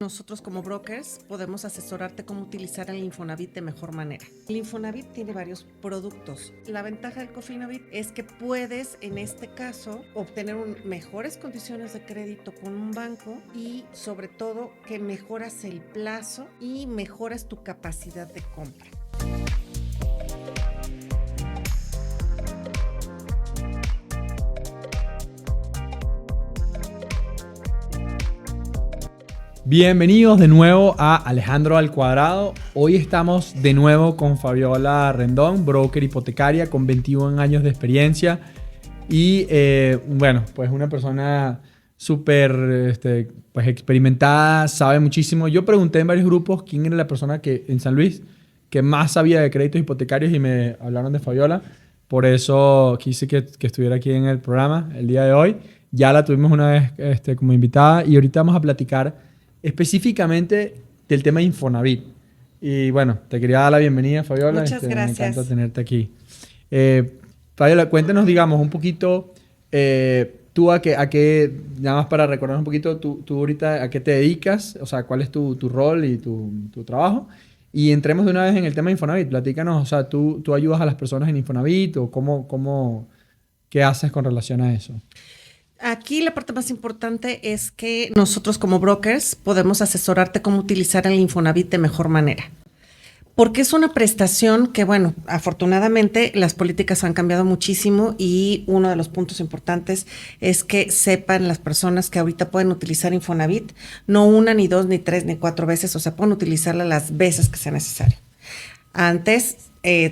Nosotros como brokers podemos asesorarte cómo utilizar el Infonavit de mejor manera. El Infonavit tiene varios productos. La ventaja del Cofinavit es que puedes, en este caso, obtener mejores condiciones de crédito con un banco y sobre todo que mejoras el plazo y mejoras tu capacidad de compra. Bienvenidos de nuevo a Alejandro al Cuadrado. Hoy estamos de nuevo con Fabiola Rendón, broker hipotecaria con 21 años de experiencia y bueno, pues una persona súper pues experimentada, sabe muchísimo. Yo pregunté en varios grupos quién era la persona que en San Luis que más sabía de créditos hipotecarios y me hablaron de Fabiola. Por eso quise que estuviera aquí en el programa el día de hoy. Ya la tuvimos una vez como invitada y ahorita vamos a platicar específicamente del tema de Infonavit. Y bueno, te quería dar la bienvenida, Fabiola. Muchas gracias. Me encanta tenerte aquí. Fabiola, cuéntanos, digamos, un poquito, tú a qué, nada más para recordar un poquito, tú ahorita a qué te dedicas, o sea, cuál es tu rol y tu trabajo. Y entremos de una vez en el tema de Infonavit. Platícanos, o sea, tú ayudas a las personas en Infonavit o qué haces con relación a eso. Aquí la parte más importante es que nosotros como brokers podemos asesorarte cómo utilizar el Infonavit de mejor manera. Porque es una prestación que, bueno, afortunadamente las políticas han cambiado muchísimo y uno de los puntos importantes es que sepan las personas que ahorita pueden utilizar Infonavit, no una, ni dos, ni tres, ni cuatro veces, o sea, pueden utilizarla las veces que sea necesario. Antes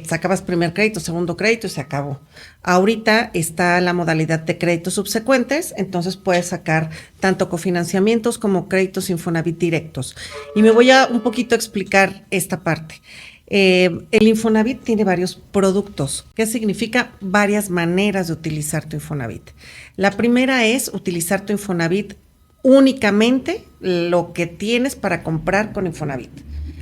sacabas primer crédito, segundo crédito y se acabó. Ahorita está la modalidad de créditos subsecuentes, entonces puedes sacar tanto cofinanciamientos como créditos Infonavit directos. Y me voy a un poquito explicar esta parte. El Infonavit tiene varios productos. ¿Qué significa? Varias maneras de utilizar tu Infonavit. La primera es utilizar tu Infonavit únicamente lo que tienes para comprar con Infonavit.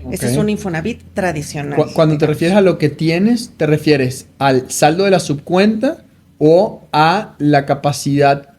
Okay. Ese es un Infonavit tradicional. Cuando te refieres a lo que tienes, ¿te refieres al saldo de la subcuenta o a la capacidad,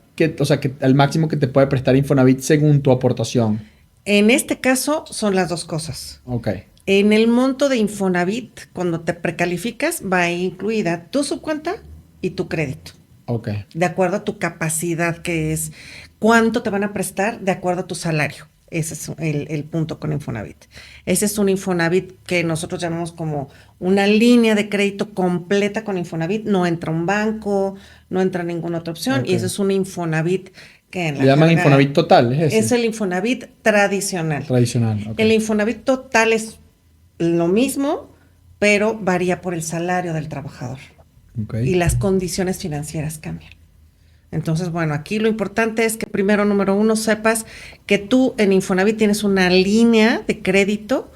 al máximo que te puede prestar Infonavit según tu aportación? En este caso son las dos cosas. Ok. En el monto de Infonavit, cuando te precalificas, va incluida tu subcuenta y tu crédito. Ok. De acuerdo a tu capacidad, que es cuánto te van a prestar de acuerdo a tu salario. Ese es el punto con Infonavit. Ese es un Infonavit que nosotros llamamos como una línea de crédito completa con Infonavit. No entra un banco, no entra ninguna otra opción. Okay. Y ese es un Infonavit que en la ¿Le llaman Infonavit total? ¿Es ese? Es el Infonavit tradicional. Tradicional, ok. El Infonavit total es lo mismo, pero varía por el salario del trabajador. Okay. Y las condiciones financieras cambian. Entonces, bueno, aquí lo importante es que primero, número uno, sepas que tú en Infonavit tienes una línea de crédito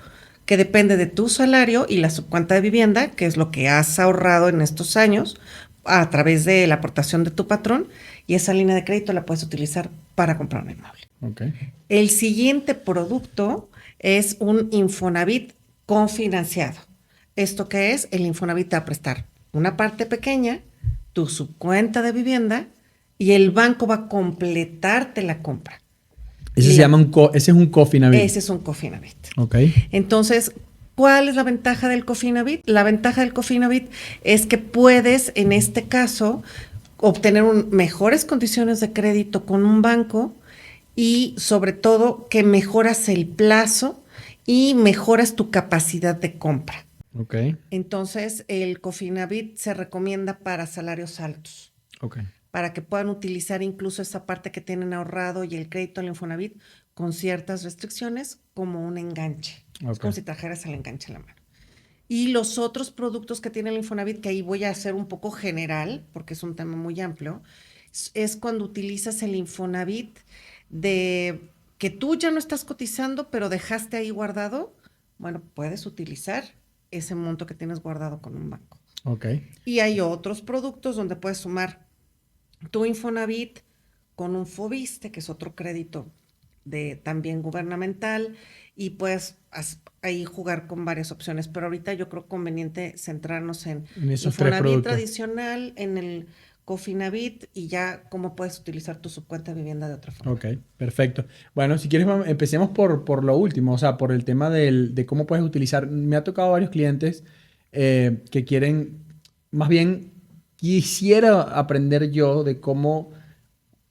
que depende de tu salario y la subcuenta de vivienda, que es lo que has ahorrado en estos años a través de la aportación de tu patrón, y esa línea de crédito la puedes utilizar para comprar un inmueble. Okay. El siguiente producto es un Infonavit cofinanciado. ¿Esto qué es? El Infonavit te va a prestar una parte pequeña, tu subcuenta de vivienda, y el banco va a completarte la compra. Ese es un Cofinavit. Ese es un Cofinavit. Ok. Entonces, ¿cuál es la ventaja del Cofinavit? La ventaja del Cofinavit es que puedes, en este caso, obtener mejores condiciones de crédito con un banco y, sobre todo, que mejoras el plazo y mejoras tu capacidad de compra. Ok. Entonces, el Cofinavit se recomienda para salarios altos. Ok. Para que puedan utilizar incluso esa parte que tienen ahorrado y el crédito al Infonavit con ciertas restricciones como un enganche. Okay. Es como si trajeras el enganche en la mano. Y los otros productos que tiene el Infonavit, que ahí voy a hacer un poco general, porque es un tema muy amplio, es cuando utilizas el Infonavit de que tú ya no estás cotizando, pero dejaste ahí guardado. Bueno, puedes utilizar ese monto que tienes guardado con un banco. Okay. Y hay otros productos donde puedes sumar tu Infonavit con un Foviste, que es otro crédito también gubernamental, y puedes ahí jugar con varias opciones. Pero ahorita yo creo conveniente centrarnos en esos Infonavit tradicional, en el Cofinavit y ya cómo puedes utilizar tu subcuenta de vivienda de otra forma. Ok, perfecto. Bueno, si quieres, empecemos por lo último, o sea, por el tema de cómo puedes utilizar. Me ha tocado varios clientes que quieren, más bien, quisiera aprender yo de cómo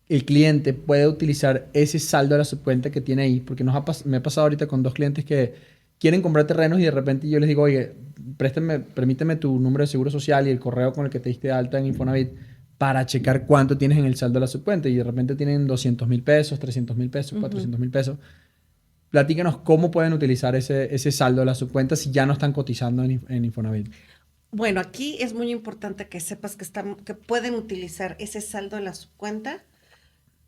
el cliente puede utilizar ese saldo de la subcuenta que tiene ahí, porque me ha pasado ahorita con dos clientes que quieren comprar terrenos y de repente yo les digo, oye, permíteme tu número de seguro social y el correo con el que te diste de alta en Infonavit para checar cuánto tienes en el saldo de la subcuenta y de repente tienen 200,000 pesos, 300,000 pesos, 400,000 pesos. Platícanos cómo pueden utilizar ese saldo de la subcuenta si ya no están cotizando en Infonavit. Bueno, aquí es muy importante que sepas que pueden utilizar ese saldo de la subcuenta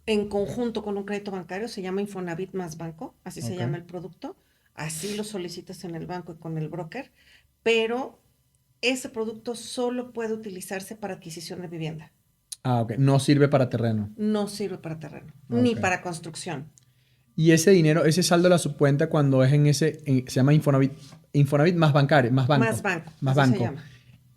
en conjunto con un crédito bancario, se llama Infonavit más banco, así se llama el producto, así lo solicitas en el banco y con el broker, pero ese producto solo puede utilizarse para adquisición de vivienda. Ah, ok. No sirve para terreno. No sirve para terreno, ni para construcción. Y ese dinero, ese saldo de la subcuenta cuando es se llama Infonavit, Infonavit más bancario, más banco. Más banco, Más así banco.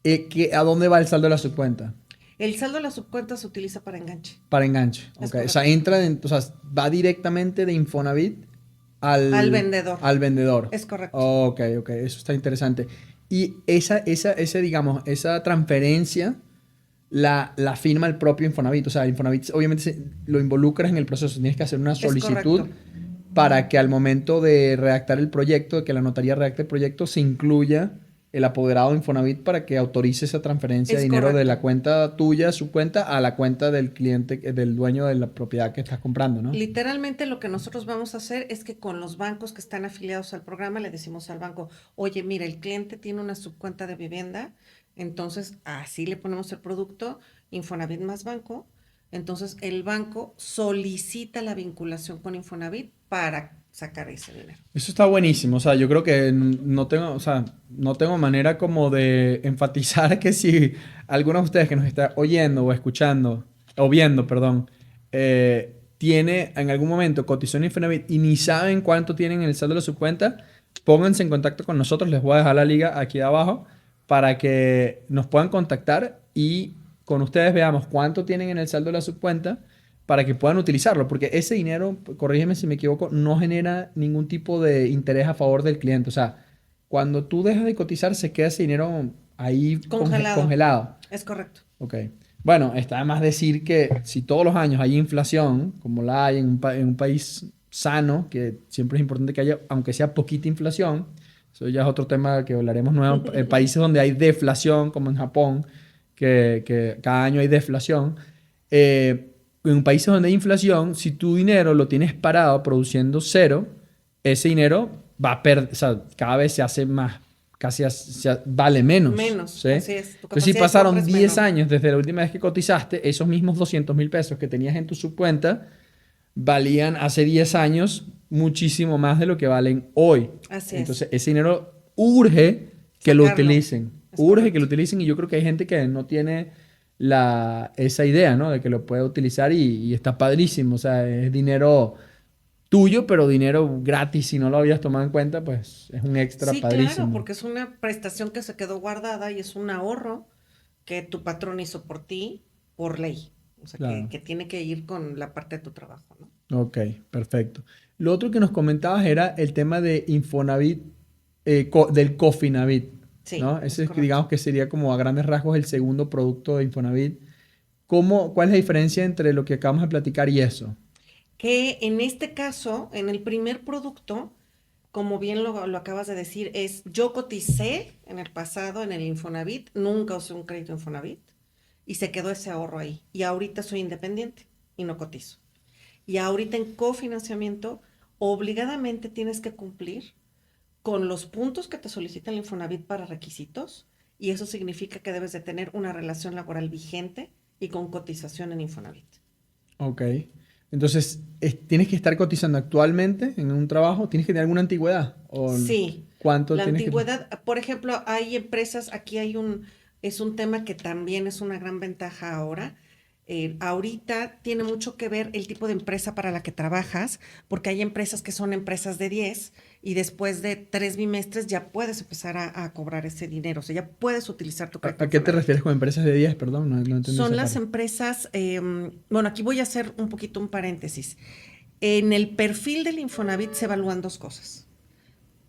se llama. ¿A dónde va el saldo de la subcuenta? El saldo de la subcuenta se utiliza para enganche. Para enganche. Okay. O sea, va directamente de Infonavit al vendedor. Al vendedor. Es correcto. Ok. Eso está interesante. Y digamos, esa transferencia la firma el propio Infonavit. O sea, Infonavit obviamente lo involucras en el proceso. Tienes que hacer una solicitud para que al momento de redactar el proyecto, de que la notaría redacte el proyecto, se incluya el apoderado de Infonavit para que autorice esa transferencia de dinero de la cuenta tuya, su cuenta, a la cuenta del cliente, del dueño de la propiedad que estás comprando, ¿no? Literalmente lo que nosotros vamos a hacer es que con los bancos que están afiliados al programa le decimos al banco, oye, mira, el cliente tiene una subcuenta de vivienda, entonces así le ponemos el producto, Infonavit más banco, entonces el banco solicita la vinculación con Infonavit para sacar ese dinero. Eso está buenísimo. O sea, yo creo que no tengo manera como de enfatizar que si alguno de ustedes que nos está oyendo o escuchando, o viendo, perdón, tiene en algún momento cotizó en Infonavit y ni saben cuánto tienen en el saldo de su cuenta, pónganse en contacto con nosotros. Les voy a dejar la liga aquí abajo para que nos puedan contactar y con ustedes veamos cuánto tienen en el saldo de la subcuenta para que puedan utilizarlo, porque ese dinero, corrígeme si me equivoco, no genera ningún tipo de interés a favor del cliente. O sea, cuando tú dejas de cotizar, se queda ese dinero ahí congelado. Es correcto. Ok. Bueno, está de más decir que si todos los años hay inflación, como la hay en un país sano, que siempre es importante que haya, aunque sea poquita inflación, eso ya es otro tema que hablaremos nuevo, en países donde hay deflación, como en Japón, que cada año hay deflación, en países donde hay inflación, si tu dinero lo tienes parado produciendo cero, ese dinero va a perder, o sea, cada vez se hace más, vale menos. Menos, ¿sí? Así es. Entonces, si pasaron 10 años desde la última vez que cotizaste, esos mismos 200,000 pesos que tenías en tu subcuenta valían hace 10 años muchísimo más de lo que valen hoy. Así Entonces, ese dinero urge que lo utilicen. Urge que lo utilicen y yo creo que hay gente que no tiene esa idea, ¿no? De que lo puede utilizar y está padrísimo. O sea, es dinero tuyo, pero dinero gratis. Si no lo habías tomado en cuenta, pues es un extra padrísimo. Sí, claro, porque es una prestación que se quedó guardada y es un ahorro que tu patrón hizo por ti, por ley. O sea, claro, que tiene que ir con la parte de tu trabajo, ¿no? Ok, perfecto. Lo otro que nos comentabas era el tema de Infonavit, del Cofinavit. Sí, ¿no? Ese digamos que sería como a grandes rasgos el segundo producto de Infonavit. ¿Cuál es la diferencia entre lo que acabamos de platicar y eso? Que en este caso, en el primer producto, como bien lo acabas de decir, yo coticé en el pasado en el Infonavit, nunca usé un crédito Infonavit y se quedó ese ahorro ahí. Y ahorita soy independiente y no cotizo. Y ahorita en cofinanciamiento, obligadamente tienes que cumplir con los puntos que te solicita el Infonavit para requisitos, y eso significa que debes de tener una relación laboral vigente y con cotización en Infonavit. Ok. Entonces, ¿tienes que estar cotizando actualmente en un trabajo? ¿Tienes que tener alguna antigüedad? Sí. ¿Cuánto la tienes antigüedad, por ejemplo, hay empresas, aquí es un tema que también es una gran ventaja ahora. Ahorita tiene mucho que ver el tipo de empresa para la que trabajas, porque hay empresas que son empresas de 10 y después de 3 bimestres ya puedes empezar a cobrar ese dinero, o sea, ya puedes utilizar tu crédito ¿A qué te Infonavit. refieres con empresas de 10? Perdón, no entendí Son esa las parte. empresas, bueno, aquí voy a hacer un poquito un paréntesis. En el perfil del Infonavit se evalúan dos cosas: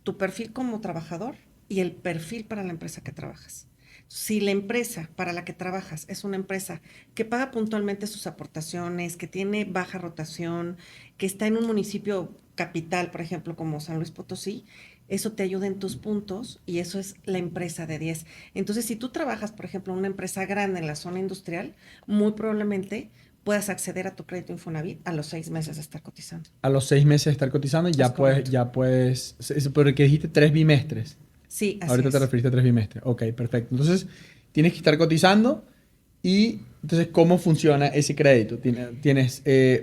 tu perfil como trabajador y el perfil para la empresa que trabajas. Si la empresa para la que trabajas es una empresa que paga puntualmente sus aportaciones, que tiene baja rotación, que está en un municipio capital, por ejemplo, como San Luis Potosí, eso te ayuda en tus puntos y eso es la empresa de 10. Entonces, si tú trabajas, por ejemplo, en una empresa grande en la zona industrial, muy probablemente puedas acceder a tu crédito Infonavit a los 6 meses de estar cotizando. A los 6 meses de estar cotizando Es correcto. porque dijiste 3 bimestres. Sí, así Ahorita te es. referiste a 3 bimestres. Ok, perfecto. Entonces, tienes que estar cotizando y entonces, ¿cómo funciona ese crédito?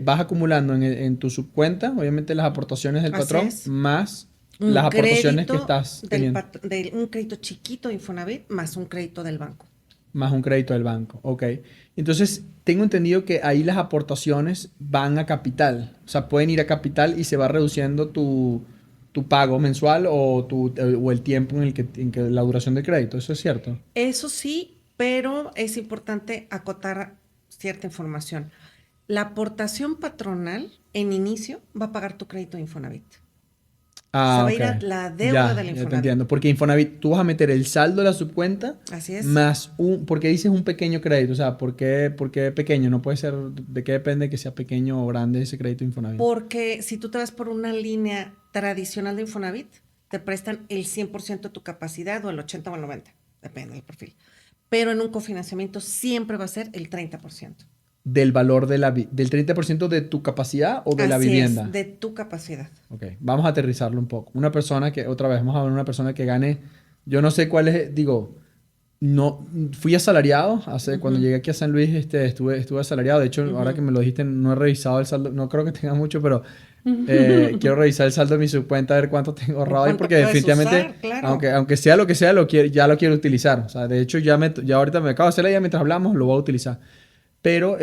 Vas acumulando en tu subcuenta, obviamente las aportaciones del Así patrón, es. más las Un aportaciones que crédito estás teniendo, un crédito chiquito de Infonavit más un crédito del banco. más un crédito del banco. Ok. Entonces, tengo entendido que ahí las aportaciones van a capital. O sea, pueden ir a capital y se va reduciendo tu pago mensual o el tiempo en que la duración del crédito. ¿Eso es cierto? Eso sí, pero es importante acotar cierta información. La aportación patronal en inicio va a pagar tu crédito de Infonavit. Se Ah, va a ok. ir a la deuda Ya, del ya te Infonavit. entiendo. Porque Infonavit, tú vas a meter el saldo de la subcuenta Así es. más porque dices un pequeño crédito. O sea, ¿por qué pequeño? No puede ser, ¿de qué depende que sea pequeño o grande ese crédito Infonavit? Porque si tú te vas por una línea tradicional de Infonavit, te prestan el 100% de tu capacidad o el 80 o el 90, depende del perfil. Pero en un cofinanciamiento siempre va a ser el 30%. Del valor del 30% de tu capacidad o de la Así es, vivienda. de tu capacidad. Ok, vamos a aterrizarlo un poco. Una persona que, otra vez, vamos a ver una persona que gane, yo no sé cuál es, digo, no, fui asalariado, cuando Ujú, llegué aquí a San Luis, estuve asalariado. De hecho, ahora que ujú. me lo dijiste, no he revisado el saldo, no creo que tenga mucho, pero quiero revisar el saldo de mi subcuenta, a ver cuánto tengo ¿O ahorrado ahí, cuánto porque puedes definitivamente, usar? Claro. aunque sea lo que sea, ya lo quiero utilizar. O sea, de hecho, ya ahorita me acabo de hacer la idea mientras hablamos, lo voy a utilizar. Pero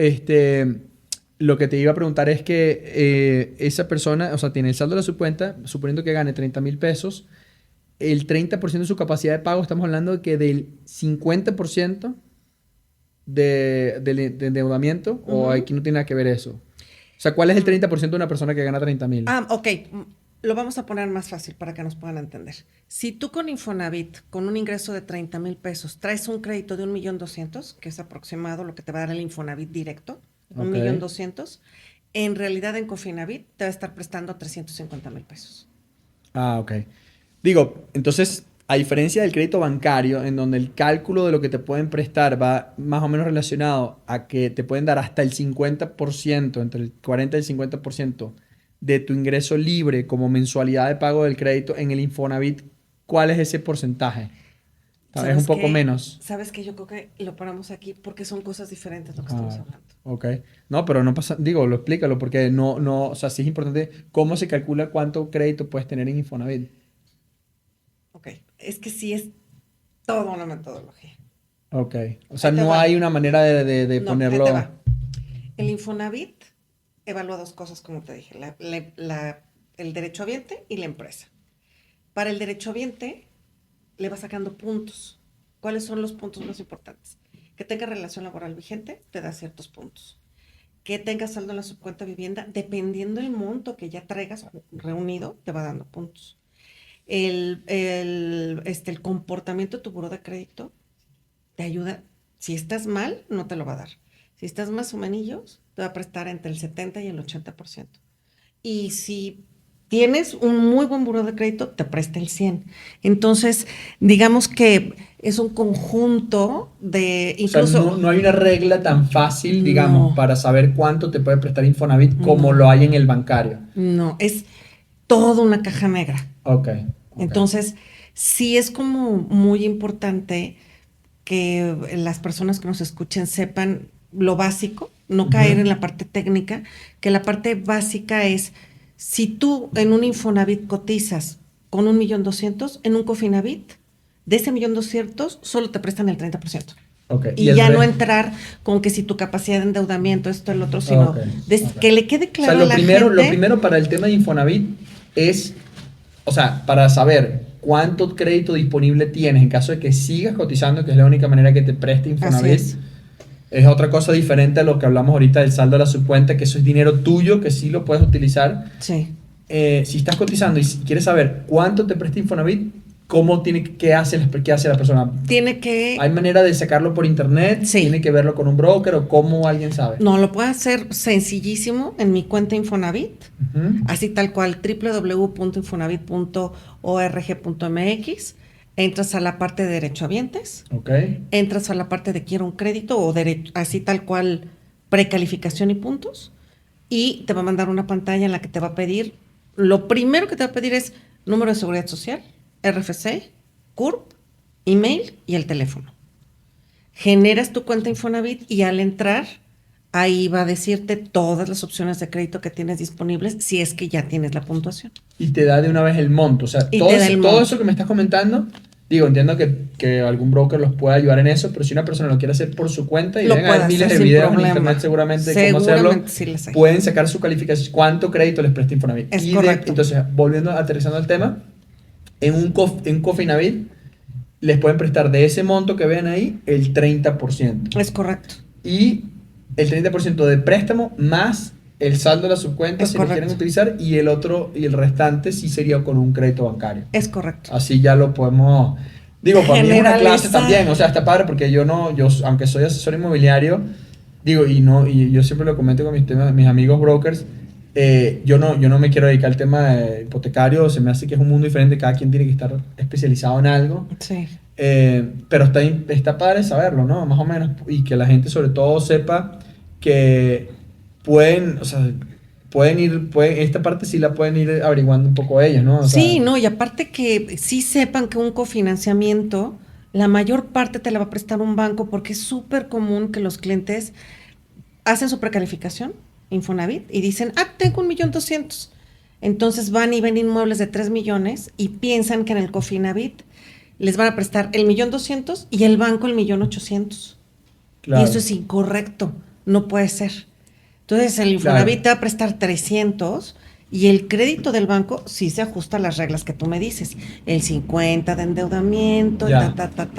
lo que te iba a preguntar es que esa persona, o sea, tiene el saldo de su cuenta, suponiendo que gane 30,000 pesos, el 30% de su capacidad de pago, estamos hablando de que del 50% de endeudamiento, o Ujú. aquí no tiene nada que ver eso. O sea, ¿cuál es el Mm, 30% de una persona que gana 30,000? ok. Lo vamos a poner más fácil para que nos puedan entender. Si tú con Infonavit, con un ingreso de 30,000 pesos, traes un crédito de 1,200,000, que es aproximado lo que te va a dar el Infonavit directo, un Ok. millón doscientos, en realidad en Cofinavit te va a estar prestando 350,000 pesos. Ah, ok. Digo, entonces, a diferencia del crédito bancario, en donde el cálculo de lo que te pueden prestar va más o menos relacionado a que te pueden dar hasta el 50%, entre el 40 y el 50% de tu ingreso libre como mensualidad de pago del crédito en el Infonavit, ¿cuál es ese porcentaje? Es un ¿Sabes poco qué? menos. ¿Sabes qué? Yo creo que lo paramos aquí porque son cosas diferentes lo que estamos Ah, hablando. ok. No, pero no pasa, digo, lo explícalo porque o sea, sí es importante cómo se calcula cuánto crédito puedes tener en Infonavit. Ok, es que sí es toda una metodología. Ok. O sea, Ahí te no hay va. una manera de No, ahí te ponerlo. va. El Infonavit evalúa dos cosas, como te dije, el derechohabiente y la empresa. Para el derechohabiente le va sacando puntos. ¿Cuáles son los puntos más importantes? Que tenga relación laboral vigente, te da ciertos puntos. Que tenga saldo en la subcuenta vivienda, dependiendo del monto que ya traigas reunido, te va dando puntos. El comportamiento de tu buró de crédito te ayuda. Si estás mal, no te lo va a dar. Si estás más o menos, te va a prestar entre el 70 y el 80%. Y si tienes un muy buen buró de crédito, te presta el 100. Entonces, digamos que es un conjunto de, O sea, no, incluso, no hay una regla tan fácil, digamos, no, para saber cuánto te puede prestar Infonavit como no, lo hay en el bancario. no, es toda una caja negra. Ok, ok. Entonces, sí es como muy importante que las personas que nos escuchen sepan lo básico, no caer Ujú. en la parte técnica, que la parte básica es, si tú en un Infonavit cotizas con 1,200,000, en un Cofinavit, de ese 1,200,000, solo te prestan el 30%. Okay. Y ya no entrar con que si tu capacidad de endeudamiento, esto, el otro, sino que le quede claro a la gente. Lo primero para el tema de Infonavit es, o sea, para saber cuánto crédito disponible tienes en caso de que sigas cotizando, que es la única manera que te preste Infonavit. Es otra cosa diferente a lo que hablamos ahorita del saldo de la subcuenta, que eso es dinero tuyo, que sí lo puedes utilizar. Sí. Si estás cotizando y quieres saber cuánto te presta Infonavit, ¿qué hace la persona? ¿Hay manera de sacarlo por internet? Sí. ¿Tiene que verlo con un broker o cómo alguien sabe? No, lo puede hacer sencillísimo en mi cuenta Infonavit, así tal cual, www.infonavit.org.mx. Entras a la parte de derechohabientes, entras a la parte de quiero un crédito o así tal cual precalificación y puntos, y te va a mandar una pantalla en la que te va a pedir, lo primero que te va a pedir es número de seguridad social, RFC, CURP, email y el teléfono. Generas tu cuenta Infonavit y al entrar ahí va a decirte todas las opciones de crédito que tienes disponibles si es que ya tienes la puntuación. Y te da de una vez el monto. O sea, todo eso que me estás comentando, digo, entiendo que algún broker los pueda ayudar en eso, pero si una persona lo quiere hacer por su cuenta y hay miles de videos en internet seguramente de cómo hacerlo, sí pueden sacar su calificación, cuánto crédito les presta Infonavit. Es correcto. Entonces, aterrizando al tema, en un Cofinavit les pueden prestar de ese monto que ven ahí el 30%. Es correcto. Y el 30% de préstamo más el saldo de la subcuenta si lo quieren utilizar y el restante sí sería con un crédito bancario. Es correcto. Así ya lo podemos, digo, para mí es una clase también, o sea, está padre porque yo aunque soy asesor inmobiliario, digo, y yo siempre lo comento con mis amigos brokers, yo no me quiero dedicar al tema hipotecario, se me hace que es un mundo diferente, cada quien tiene que estar especializado en algo. Sí. Pero está padre saberlo, ¿no? Más o menos, y que la gente sobre todo sepa que esta parte sí la pueden ir averiguando un poco ellos, ¿no? Y aparte que sí sepan que un cofinanciamiento, la mayor parte te la va a prestar un banco porque es súper común que los clientes hacen su precalificación, Infonavit, y dicen, tengo 1,200,000. Entonces van y ven inmuebles de 3 millones y piensan que en el Cofinavit les van a prestar el 1,200,000 y el banco el 1,800,000. Claro. Y eso es incorrecto, no puede ser. Entonces el Infonavit te va a prestar 300 y el crédito del banco sí se ajusta a las reglas que tú me dices. El 50 de endeudamiento,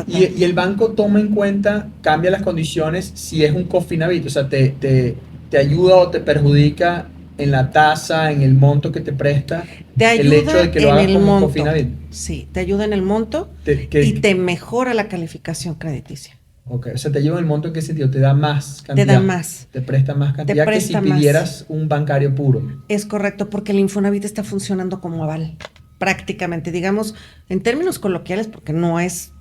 Y el banco toma en cuenta, cambia las condiciones si es un Cofinavit, o sea, te ayuda o te perjudica en la tasa, en el monto que te presta. Te ayuda el hecho de que lo hagas como Cofinavit. Sí, te ayuda en el monto y te mejora la calificación crediticia. Ok, o sea, te ayuda en el monto, ¿en qué sentido? Te da más cantidad. Te da más. Te presta más cantidad que si pidieras un bancario puro. Es correcto, porque el Infonavit está funcionando como aval, prácticamente, digamos, en términos coloquiales, porque no es,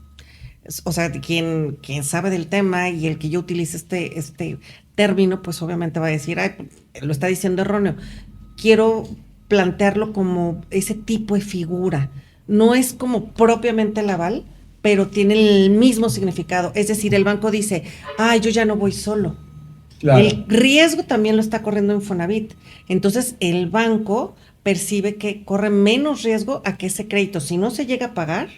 o sea, quien sabe del tema y el que yo utilice este término, pues obviamente va a decir, lo está diciendo erróneo. Quiero plantearlo como ese tipo de figura. No es como propiamente el aval, pero tiene el mismo significado. Es decir, el banco dice, yo ya no voy solo. Claro. El riesgo también lo está corriendo Infonavit. Entonces, el banco percibe que corre menos riesgo a que ese crédito, si no se llega a pagar,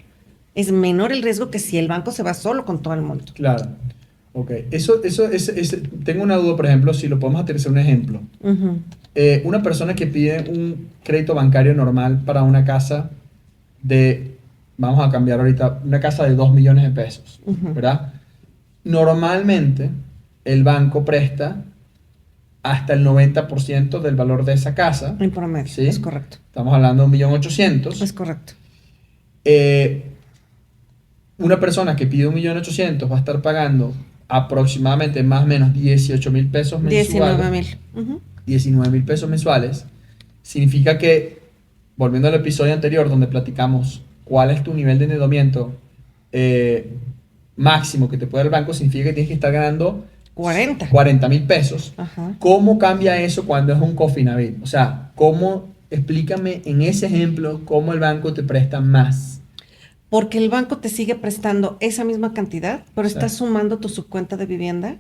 es menor el riesgo que si el banco se va solo con todo el monto. Claro. Ok. Tengo una duda, por ejemplo, si lo podemos aterrizar un ejemplo. Una persona que pide un crédito bancario normal para una casa vamos a cambiar ahorita, una casa de 2 millones de pesos, ¿verdad? Normalmente, el banco presta hasta el 90% del valor de esa casa. En promedio, ¿sí? Es correcto. Estamos hablando de 1,800,000. Es correcto. Una persona que pide 1,800,000 va a estar pagando aproximadamente más o menos 18,000 pesos mensuales. 19,000. 19,000 pesos mensuales. Significa que, volviendo al episodio anterior donde platicamos cuál es tu nivel de endeudamiento máximo que te puede dar el banco, significa que tienes que estar ganando 40,000 pesos. Ajá. ¿Cómo cambia eso cuando es un Cofinavit? O sea, explícame en ese ejemplo cómo el banco te presta más. Porque el banco te sigue prestando esa misma cantidad, pero está sumando tu subcuenta de vivienda.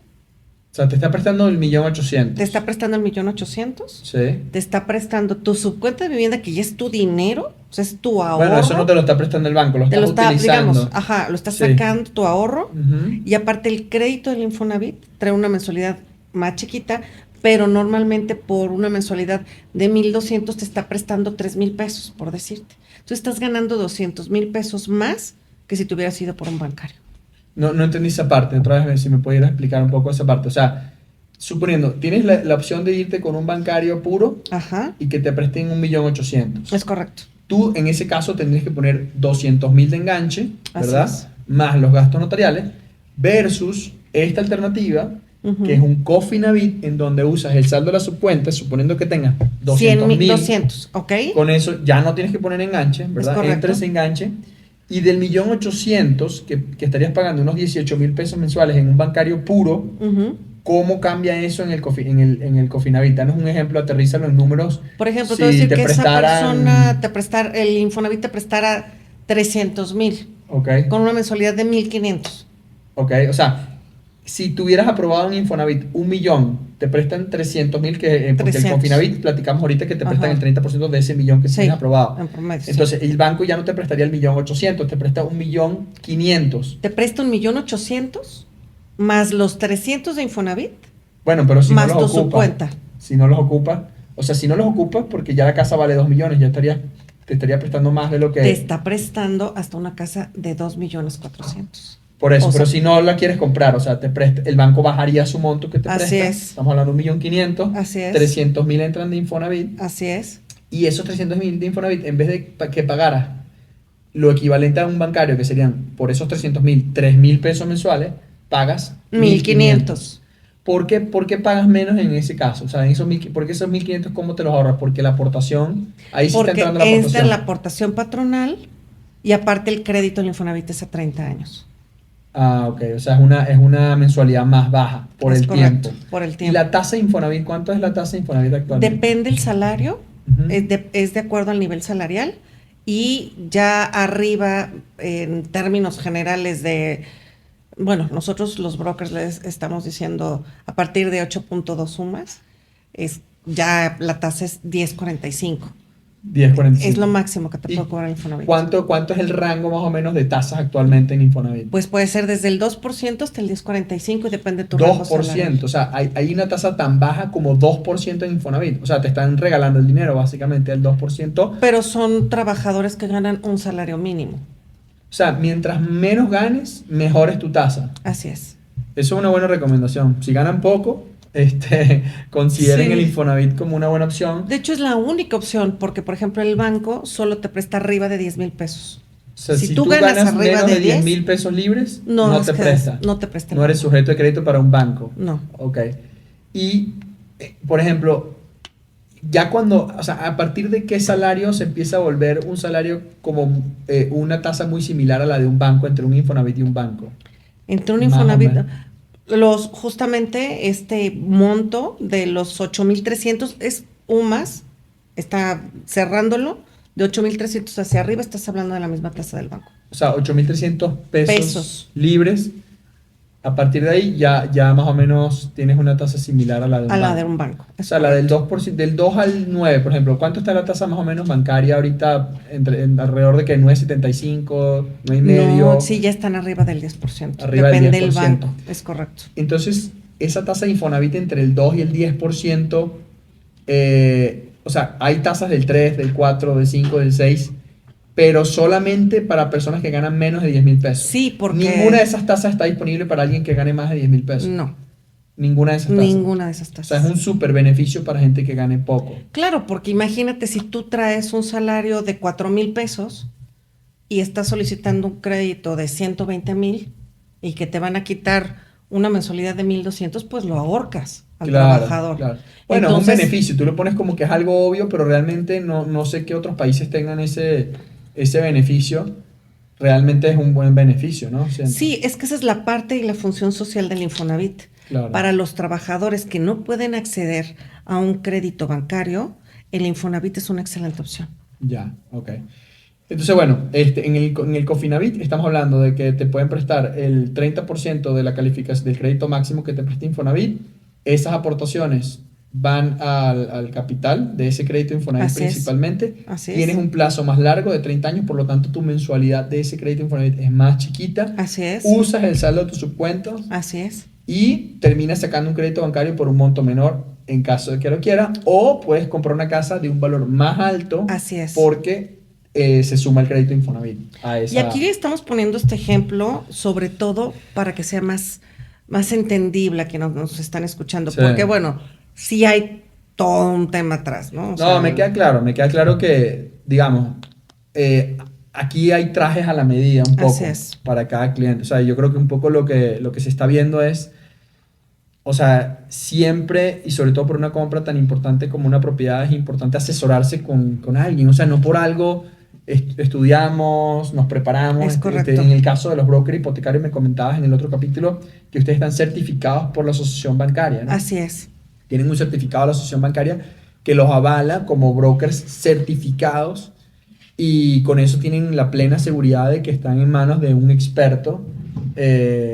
O sea, te está prestando el 1,800,000. Te está prestando el 1,800,000. Sí. Te está prestando tu subcuenta de vivienda, que ya es tu dinero, O sea, es tu ahorro. Bueno, eso no te lo está prestando el banco, lo te estás lo está, utilizando. digamos, lo estás Sí. sacando tu ahorro Ujú. y aparte el crédito del Infonavit trae una mensualidad más chiquita, pero normalmente por una mensualidad de 1,200 te está prestando 3,000 pesos, por decirte. Tú estás ganando 200,000 pesos más que si te hubieras ido por un bancario. No entendí esa parte, otra vez si me pudieras explicar un poco esa parte. O sea, suponiendo, tienes la opción de irte con un bancario puro Ajá, y que te presten 1.800.000. es correcto. Tú en ese caso tendrías que poner 200.000 de enganche, Así ¿verdad? es. Más los gastos notariales, versus esta alternativa, Ujú. que es un Cofinavit, en donde usas el saldo de la subcuenta, suponiendo que tengas 100,000, 200.000. 200, ¿ok? Con eso ya no tienes que poner enganche, ¿verdad? correcto. Entra ese enganche. Y del 1.800.000 que estarías pagando unos 18.000 pesos mensuales en un bancario puro, Ujú. ¿cómo cambia eso en el Cofinavit? Danos un ejemplo, aterrízalo en números. Por ejemplo, te Si voy a decir te que esa prestaran- persona, el Infonavit te prestara 300,000 Ok, con una mensualidad de 1,500. ok. O sea, si tuvieras aprobado en Infonavit 1.000.000, te prestan 300.000, porque el 300. Cofinavit, platicamos ahorita que te prestan Ajá. el 30% de ese millón que Sí, tienes aprobado. en promedio, sí. Entonces, el banco ya no te prestaría el 1.800.000, te presta 1.500.000. Te presta 1,800,000 más los 300 de Infonavit, Bueno, pero si no más los tu ocupas, subcuenta. si no los ocupas, o sea, si no los ocupas, porque ya la casa vale 2 millones, te estaría prestando más de lo que... Te está prestando hasta una casa de 2,400,000. Por eso, O pero sea, si no la quieres comprar, o sea, el banco bajaría su monto que te Así presta. es. Estamos hablando de 1.500.000, Así es. 300.000 entran de Infonavit, Así es. y esos 300.000 de Infonavit, en vez de que pagaras lo equivalente a un bancario, que serían por esos 300.000, 3.000 pesos mensuales, pagas 1,500. ¿Por qué pagas menos en ese caso? O sea, ¿por qué esos 1.500 cómo te los ahorras? Porque la aportación, ahí sí está Porque entrando la esta aportación. es la aportación patronal y aparte el crédito del Infonavit es a 30 años. Ah, ok, o sea, es una mensualidad más baja por Es el correcto, tiempo. por el ¿Y tiempo. la tasa de Infonavit? ¿Cuánto es la tasa de Infonavit actualmente? Depende el salario, Ujú. es de acuerdo al nivel salarial y ya arriba, en términos generales bueno, nosotros los brokers les estamos diciendo a partir de 8,2 sumas, ya la tasa es 10,45. 10.45. Es lo máximo que te ¿Y puede cobrar el Infonavit. cuánto es el rango más o menos de tasas actualmente en Infonavit? Pues puede ser desde el 2% hasta el 10,45 y depende de tu rango 2%, salarial. o sea, hay una tasa tan baja como 2% en Infonavit. O sea, te están regalando el dinero, básicamente, el 2%. Pero son trabajadores que ganan un salario mínimo. O sea, mientras menos ganes, mejor es tu tasa. Así es. Eso es una buena recomendación. Si ganan poco, consideren Sí. el Infonavit como una buena opción. De hecho, es la única opción porque, por ejemplo, el banco solo te presta arriba de 10,000 pesos. O sea, si si tú tú ganas ganas arriba menos de de 10, 10.000 pesos libres, no, no es te que presta. no te presta el No eres banco. sujeto de crédito para un banco. No. Ok. Y, por ejemplo, ya cuando, o sea, ¿a partir de qué salario se empieza a volver un salario como una tasa muy similar a la de un banco, entre un Infonavit y un banco? Entre un Más o Infonavit, menos. justamente este monto de los 8,300 es UMAS, está cerrándolo, de 8,300 hacia arriba, estás hablando de la misma tasa del banco. O sea, 8.300 pesos Pesos. libres. A partir de ahí ya más o menos tienes una tasa similar a la de un A la banco. de un banco. O es sea, la del correcto. 2%, del 2 al 9, por ejemplo. ¿Cuánto está la tasa más o menos bancaria ahorita? Alrededor de que 9.75, 9.5. No, sí, ya están arriba del 10%. Arriba del Depende del 10%. banco, es correcto. Entonces, esa tasa de Infonavit entre el 2 y el 10%, o sea, hay tasas del 3, del 4, del 5, del 6, pero solamente para personas que ganan menos de 10.000 pesos. Sí, porque... Ninguna de esas tasas está disponible para alguien que gane más de 10.000 pesos. No, Ninguna de esas tasas. ninguna de esas O sea, tasas. es un súper beneficio para gente que gane poco. Claro, porque imagínate si tú traes un salario de 4,000 pesos y estás solicitando un crédito de 120,000 y que te van a quitar una mensualidad de 1,200, pues lo ahorcas al trabajador. Claro. Bueno, Entonces, es un beneficio. Tú lo pones como que es algo obvio, pero realmente no sé qué otros países tengan ese beneficio. Realmente es un buen beneficio, ¿no? Siento. sí, es que esa es la parte y la función social del Infonavit. Claro. Para los trabajadores que no pueden acceder a un crédito bancario, el Infonavit es una excelente opción. Ya, ok. Entonces, bueno, en el Cofinavit estamos hablando de que te pueden prestar el 30% de la calificación del crédito máximo que te presta Infonavit. Esas aportaciones van al capital de ese crédito Infonavit Así es. principalmente. Así es. Tienes un plazo más largo de 30 años, por lo tanto tu mensualidad de ese crédito Infonavit es más chiquita. Así es. Usas el saldo de tus subcuentos Así es. y terminas sacando un crédito bancario por un monto menor en caso de que lo quiera, o puedes comprar una casa de un valor más alto. Así es. Porque se suma el crédito Infonavit a esa. Y aquí estamos poniendo este ejemplo, sobre todo para que sea más entendible a quienes nos están escuchando, Sí. porque bueno, sí hay todo un tema atrás, ¿no? O No, sea, me queda claro que, digamos, aquí hay trajes a la medida un poco Así es. para cada cliente. O sea, yo creo que un poco lo que se está viendo es, o sea, siempre y sobre todo por una compra tan importante como una propiedad, es importante asesorarse con alguien. O sea, no por algo estudiamos, nos preparamos. Es correcto. En el caso de los brokers hipotecarios, me comentabas en el otro capítulo que ustedes están certificados por la asociación bancaria, ¿no? Así es. Tienen un certificado de la asociación bancaria que los avala como brokers certificados, y con eso tienen la plena seguridad de que están en manos de un experto.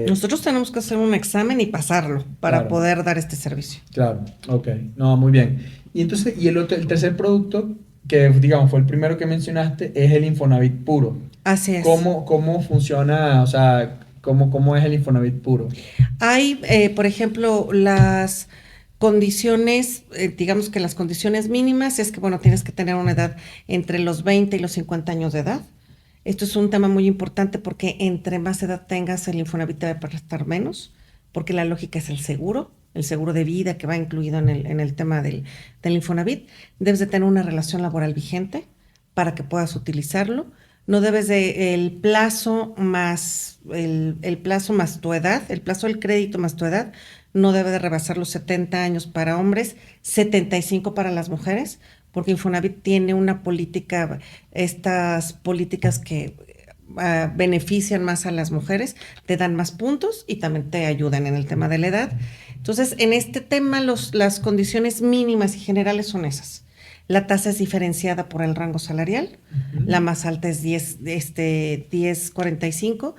Nosotros tenemos que hacer un examen y pasarlo para Claro. poder dar este servicio. Claro, ok. No, muy bien. Y entonces, el tercer producto, que digamos fue el primero que mencionaste, es el Infonavit puro. Así es. ¿Cómo funciona? O sea, ¿cómo es el Infonavit puro? Hay, por ejemplo, las condiciones, digamos que las condiciones mínimas es que, bueno, tienes que tener una edad entre los 20 y los 50 años de edad. Esto es un tema muy importante porque entre más edad tengas, el Infonavit te va a prestar menos, porque la lógica es el seguro de vida que va incluido en el tema del Infonavit. Debes de tener una relación laboral vigente para que puedas utilizarlo. No debes de el plazo más tu edad, el plazo del crédito más tu edad, no debe de rebasar los 70 años para hombres, 75 para las mujeres, porque Infonavit tiene una política, estas políticas que benefician más a las mujeres, te dan más puntos y también te ayudan en el tema de la edad. Entonces, en este tema, las condiciones mínimas y generales son esas. La tasa es diferenciada por el rango salarial, la más alta es 10.45,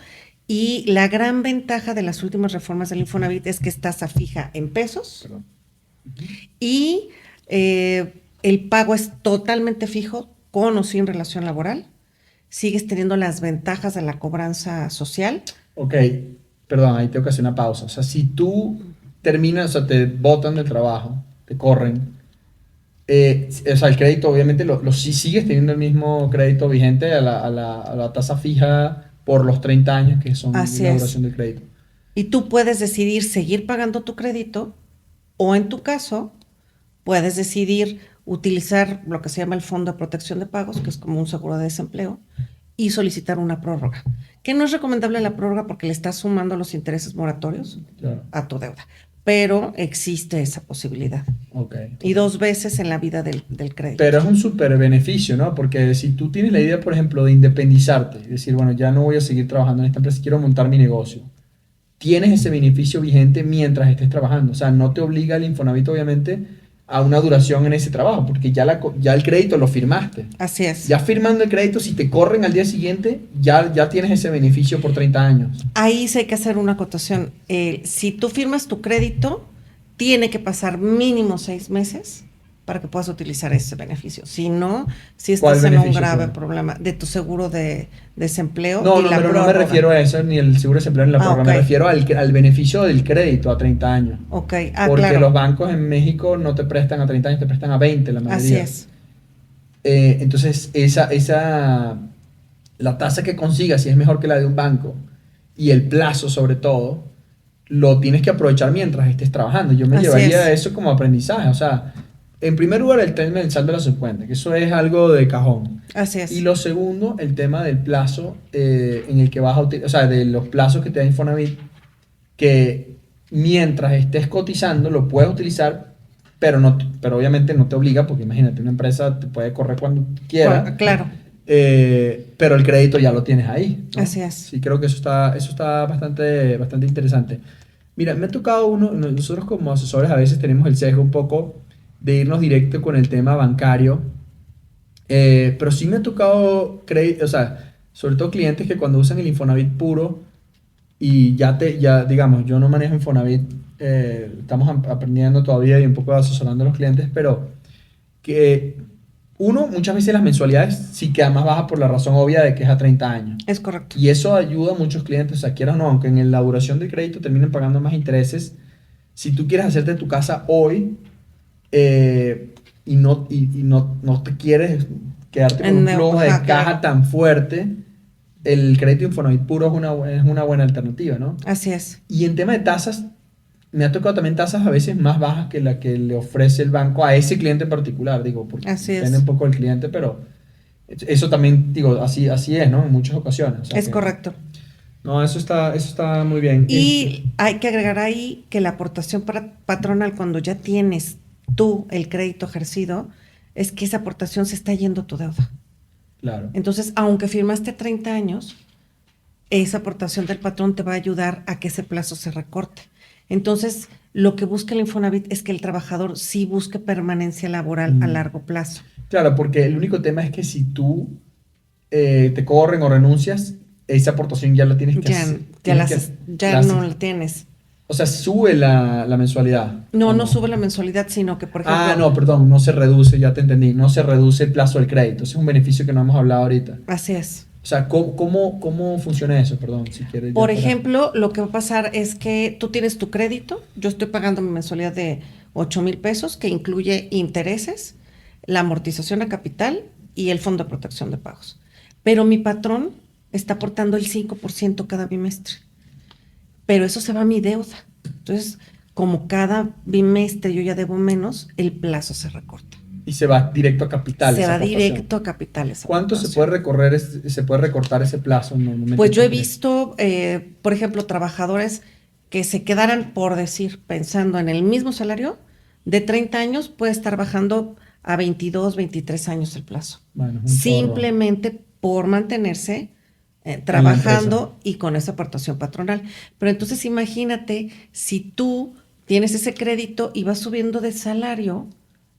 y la gran ventaja de las últimas reformas del Infonavit es que es tasa fija en pesos. Perdón. Y el pago es totalmente fijo, con o sin relación laboral. Sigues teniendo las ventajas de la cobranza social. Ok, perdón, ahí tengo que hacer una pausa. O sea, si tú terminas, o sea, te botan del trabajo, te corren, o sea, el crédito, obviamente, si sigues teniendo el mismo crédito vigente a la tasa fija por los 30 años que son Así la es. duración del crédito. Y tú puedes decidir seguir pagando tu crédito, o en tu caso, puedes decidir utilizar lo que se llama el Fondo de Protección de Pagos, que es como un seguro de desempleo, y solicitar una prórroga. Que no es recomendable la prórroga porque le estás sumando los intereses moratorios Claro. a tu deuda, pero existe esa posibilidad. Ok. Y 2 veces en la vida del crédito. Pero es un súper beneficio, ¿no? Porque si tú tienes la idea, por ejemplo, de independizarte, es decir, bueno, ya no voy a seguir trabajando en esta empresa, quiero montar mi negocio, tienes ese beneficio vigente mientras estés trabajando. O sea, no te obliga el Infonavit, obviamente, a una duración en ese trabajo, porque ya el crédito lo firmaste. Así es. Ya firmando el crédito, si te corren al día siguiente, ya tienes ese beneficio por 30 años. Ahí sí hay que hacer una acotación. Si tú firmas tu crédito, tiene que pasar mínimo 6 meses para que puedas utilizar ese beneficio. Si no, si estás en un beneficio, grave pues? problema de tu seguro de desempleo. No, y la pero no me prórroga. refiero a eso, ni el seguro de desempleo ni la prórroga, ok. me refiero al beneficio del crédito a 30 años. Ok, Porque claro. los bancos en México no te prestan a 30 años, te prestan a 20 la mayoría. Así es. Entonces, la tasa que consigas, si es mejor que la de un banco, y el plazo sobre todo, lo tienes que aprovechar mientras estés trabajando. Yo me Así llevaría es. eso como aprendizaje. O sea, en primer lugar, el tema del saldo de la subcuenta, que eso es algo de cajón. Así es. Y lo segundo, el tema del plazo en el que vas a utilizar, o sea, de los plazos que te da Infonavit, que mientras estés cotizando lo puedes utilizar, pero obviamente no te obliga, porque imagínate, una empresa te puede correr cuando quiera. Claro. Pero el crédito ya lo tienes ahí, ¿no? Así es. Sí, creo que eso está bastante interesante. Mira, me ha tocado nosotros como asesores a veces tenemos el sesgo un poco de irnos directo con el tema bancario, pero sí me ha tocado, o sea, sobre todo clientes que cuando usan el Infonavit puro y ya digamos, yo no manejo Infonavit estamos aprendiendo todavía y un poco asesorando a los clientes, pero que uno, muchas veces las mensualidades sí quedan más bajas por la razón obvia de que es a 30 años. Es correcto. Y eso ayuda a muchos clientes, o sea, quieras o no, aunque en la duración del crédito terminen pagando más intereses, si tú quieres hacerte tu casa hoy y no te quieres quedarte con un flujo de caja tan fuerte, el crédito Infonavit puro es una buena alternativa, ¿no? Así es. Y en tema de tasas, me ha tocado también tasas a veces más bajas que la que le ofrece el banco a ese cliente en particular, digo, porque Así depende es. un poco del cliente, pero eso también, digo, así es, ¿no? En muchas ocasiones. O sea Es que, correcto. no, eso está muy bien. Y hay que agregar ahí que la aportación patronal, cuando ya tienes tú el crédito ejercido, es que esa aportación se está yendo a tu deuda. Claro. Entonces, aunque firmaste 30 años, esa aportación del patrón te va a ayudar a que ese plazo se recorte. Entonces, lo que busca el Infonavit es que el trabajador sí busque permanencia laboral a largo plazo. Claro, porque el único tema es que si tú te corren o renuncias, esa aportación ya la tienes que hacer. Ya no la tienes. O sea, sube la mensualidad. No sube la mensualidad, sino que, por ejemplo... No, perdón, no se reduce, ya te entendí. No se reduce el plazo del crédito. Ese es un beneficio que no hemos hablado ahorita. Así es. O sea, ¿cómo funciona eso? Perdón, si quieres. Por ejemplo, lo que va a pasar es que tú tienes tu crédito, yo estoy pagando mi mensualidad de 8,000 pesos, que incluye intereses, la amortización a capital y el fondo de protección de pagos. Pero mi patrón está aportando el 5% cada bimestre. Pero eso se va a mi deuda. Entonces, como cada bimestre yo ya debo menos, el plazo se recorta. Y se va directo a capital. Se va directo a capital. ¿Cuánto se puede recortar ese plazo normalmente? Pues yo he visto, por ejemplo, trabajadores que se quedaran, por decir, pensando en el mismo salario, de 30 años puede estar bajando a 22, 23 años el plazo. Bueno, simplemente por mantenerse trabajando y con esa aportación patronal. Pero entonces imagínate, si tú tienes ese crédito y vas subiendo de salario,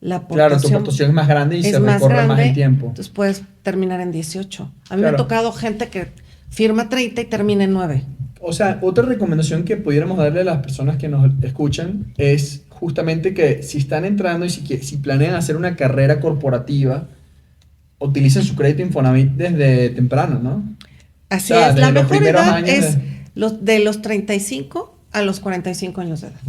la aportación, claro, tu aportación es más grande y se recorre más el tiempo. Entonces puedes terminar en 18. A mí me ha tocado gente que firma 30 y termina en 9. O sea, otra recomendación que pudiéramos darle a las personas que nos escuchan es justamente que si están entrando y si planean hacer una carrera corporativa, utilicen su crédito Infonavit desde temprano, ¿no? Así es, la mejor edad es de los 35 a los 45 años de edad.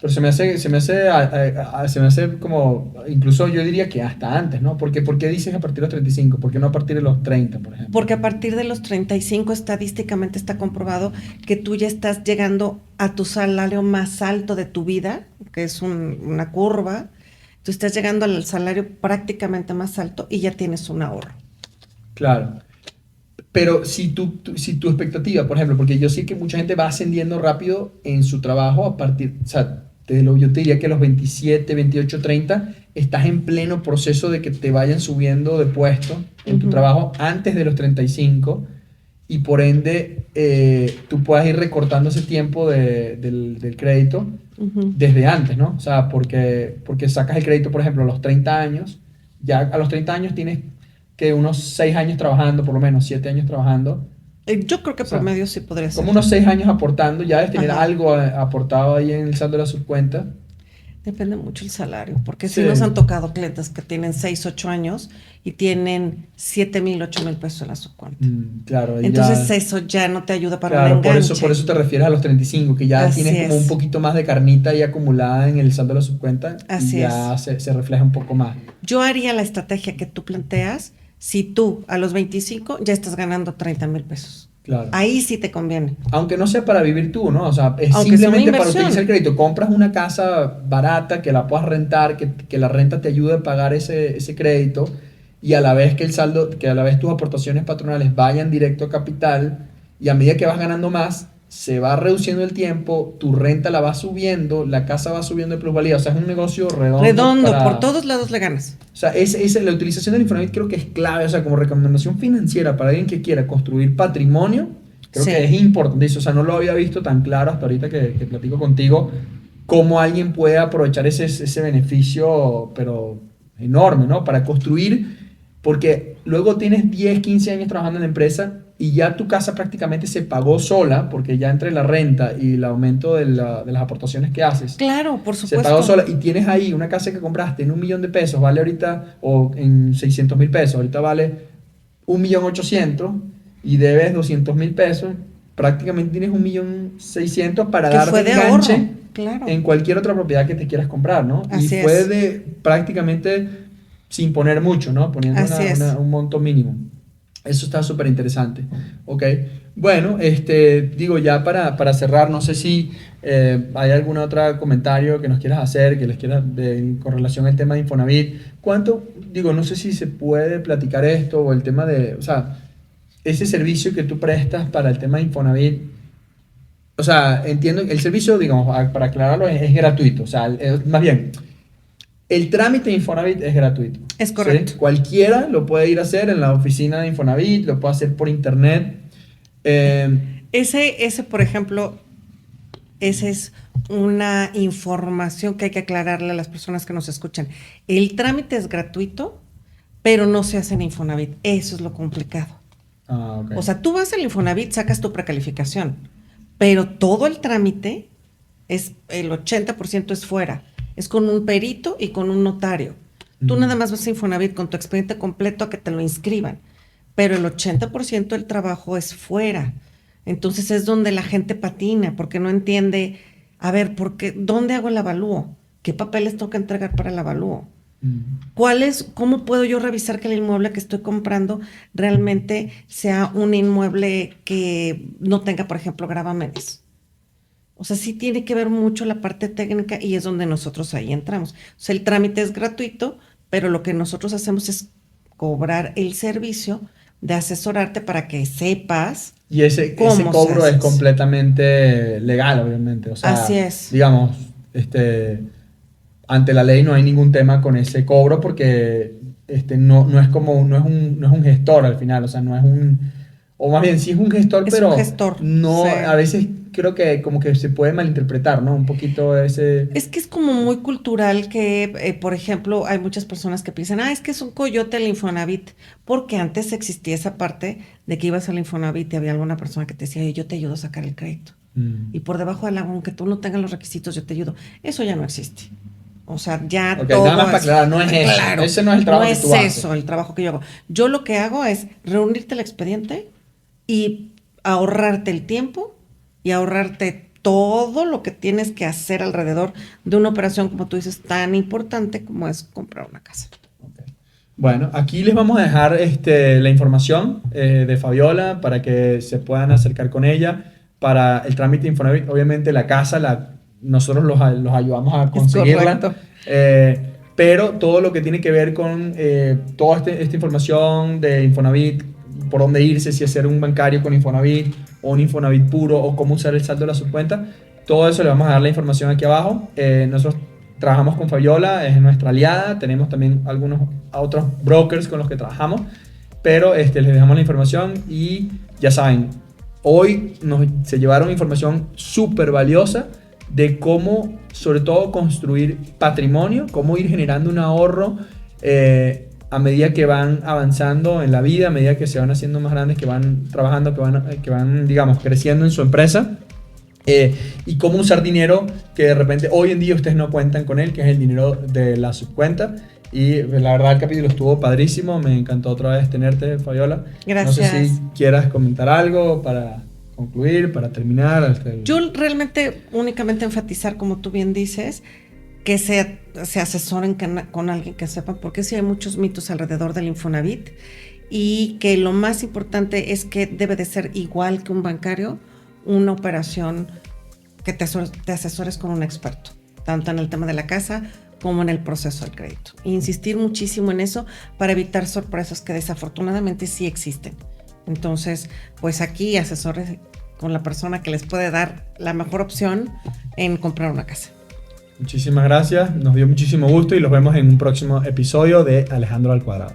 Pero se me hace como, incluso yo diría que hasta antes, ¿no? ¿Por qué dices a partir de los 35? ¿Por qué no a partir de los 30, por ejemplo? Porque a partir de los 35 estadísticamente está comprobado que tú ya estás llegando a tu salario más alto de tu vida, que es una curva. Tú estás llegando al salario prácticamente más alto y ya tienes un ahorro. Claro. Pero si tu expectativa, por ejemplo, porque yo sé que mucha gente va ascendiendo rápido en su trabajo a partir, o sea, yo te diría que a los 27, 28, 30 estás en pleno proceso de que te vayan subiendo de puesto en tu trabajo antes de los 35 y por ende tú puedas ir recortando ese tiempo del crédito desde antes, ¿no? O sea, porque sacas el crédito, por ejemplo, a los 30 años, ya a los 30 años tienes que unos 6 años trabajando, por lo menos 7 años trabajando. Yo creo que promedio sí podría ser. Como unos 6 años aportando, ya debes tener algo aportado ahí en el saldo de la subcuenta. Depende mucho el salario, porque sí nos han tocado clientes que tienen 6, 8 años y tienen 7,000, 8,000 pesos en la subcuenta. Claro. Entonces eso ya no te ayuda para un enganche. Por eso te refieres a los 35, que ya tienes como un poquito más de carnita ahí acumulada en el saldo de la subcuenta. Así y ya se refleja un poco más. Yo haría la estrategia que tú planteas si tú a los 25 ya estás ganando 30,000 pesos. Claro. Ahí sí te conviene. Aunque no sea para vivir tú, ¿no? O sea, es simplemente para utilizar el crédito. Compras una casa barata que la puedas rentar, que la renta te ayude a pagar ese crédito y a la vez que a la vez tus aportaciones patronales vayan directo a capital y a medida que vas ganando más, se va reduciendo el tiempo, tu renta la va subiendo, la casa va subiendo de plusvalía. O sea, es un negocio redondo. Por todos lados le ganas. O sea, la utilización del Infonavit creo que es clave. O sea, como recomendación financiera para alguien que quiera construir patrimonio, creo que es importante. O sea, no lo había visto tan claro hasta ahorita que platico contigo, cómo alguien puede aprovechar ese beneficio, pero enorme, ¿no? Para construir, porque luego tienes 10, 15 años trabajando en la empresa y ya tu casa prácticamente se pagó sola, porque ya entre la renta y el aumento de las aportaciones que haces, Claro, por se supuesto. pagó sola, y tienes ahí una casa que compraste en $1.000.000, vale ahorita, o en $600.000, ahorita vale 1.800.000 y debes $200.000, prácticamente tienes 1.600.000 para Que dar fue de enganche ahorro, claro. en cualquier otra propiedad que te quieras comprar, ¿no? Así Y fue es. de prácticamente sin poner mucho, ¿no? Poniendo Así es. un monto mínimo. Eso está súper interesante. Ok. Bueno, digo, ya para cerrar, no sé si hay algún otro comentario que nos quieras hacer, que les quieras con relación al tema de Infonavit. Digo, no sé si se puede platicar esto o el tema de, o sea, ese servicio que tú prestas para el tema de Infonavit. O sea, entiendo, el servicio, digamos, para aclararlo, es gratuito. O sea, más bien, el trámite de Infonavit es gratuito. Es ¿Sí? correcto. Cualquiera lo puede ir a hacer en la oficina de Infonavit, lo puede hacer por internet. Ese, por ejemplo, esa es una información que hay que aclararle a las personas que nos escuchan. El trámite es gratuito, pero no se hace en Infonavit. Eso es lo complicado. Ok. O sea, tú vas al Infonavit, sacas tu precalificación, pero todo el trámite, el 80% es fuera. Es con un perito y con un notario. Tú nada más vas a Infonavit con tu expediente completo a que te lo inscriban, pero el 80% del trabajo es fuera. Entonces es donde la gente patina, porque no entiende, a ver, ¿dónde hago el avalúo? ¿Qué papeles tengo que entregar para el avalúo? ¿Cómo puedo yo revisar que el inmueble que estoy comprando realmente sea un inmueble que no tenga, por ejemplo, gravámenes? O sea, sí tiene que ver mucho la parte técnica y es donde nosotros ahí entramos. O sea, el trámite es gratuito, pero lo que nosotros hacemos es cobrar el servicio de asesorarte para que sepas. Y ese cómo cobro se hace. es completamente legal, obviamente. O sea, Así es. digamos, ante la ley no hay ningún tema con ese cobro porque no es como, no es un gestor al final, o sea, no es o más bien sí es un gestor, Es pero un gestor. no, Sí. a veces creo que como que se puede malinterpretar, ¿no? Un poquito ese... Es que es como muy cultural que, por ejemplo, hay muchas personas que piensan, es que es un coyote el Infonavit, porque antes existía esa parte de que ibas al Infonavit y había alguna persona que te decía, yo te ayudo a sacar el crédito. Y por debajo del agua, aunque tú no tengas los requisitos, yo te ayudo. Eso ya no existe. O sea, ya Ok, todo nada más para es- aclarar, no es eso. Claro, Ese no es el trabajo no que es tú haces. eso el trabajo que yo hago. Yo lo que hago es reunirte el expediente y ahorrarte el tiempo y ahorrarte todo lo que tienes que hacer alrededor de una operación, como tú dices, tan importante como es comprar una casa. Ok. Bueno, aquí les vamos a dejar la información de Fabiola para que se puedan acercar con ella para el trámite de Infonavit. Obviamente la casa nosotros los ayudamos a conseguirla. correcto. Pero todo lo que tiene que ver con toda esta información de Infonavit, por dónde irse, si hacer un bancario con Infonavit o un Infonavit puro o cómo usar el saldo de la subcuenta, todo eso le vamos a dar la información aquí abajo. Nosotros trabajamos con Fabiola, es nuestra aliada, tenemos también algunos otros brokers con los que trabajamos, pero les dejamos la información y ya saben, hoy se llevaron información súper valiosa de cómo, sobre todo, construir patrimonio, cómo ir generando un ahorro a medida que van avanzando en la vida, a medida que se van haciendo más grandes, que van trabajando, que van digamos, creciendo en su empresa. Y cómo usar dinero que de repente hoy en día ustedes no cuentan con él, que es el dinero de la subcuenta. Y la verdad el capítulo estuvo padrísimo, me encantó otra vez tenerte, Fabiola. Gracias. No sé si quieras comentar algo para concluir, para terminar. Yo realmente únicamente enfatizar, como tú bien dices, que se asesoren con alguien que sepa, porque sí hay muchos mitos alrededor del Infonavit y que lo más importante es que debe de ser igual que un bancario, una operación que te asesores con un experto, tanto en el tema de la casa como en el proceso del crédito. Insistir muchísimo en eso para evitar sorpresas que desafortunadamente sí existen. Entonces, pues aquí asesores con la persona que les puede dar la mejor opción en comprar una casa. Muchísimas gracias, nos dio muchísimo gusto y los vemos en un próximo episodio de Alejandro al Cuadrado.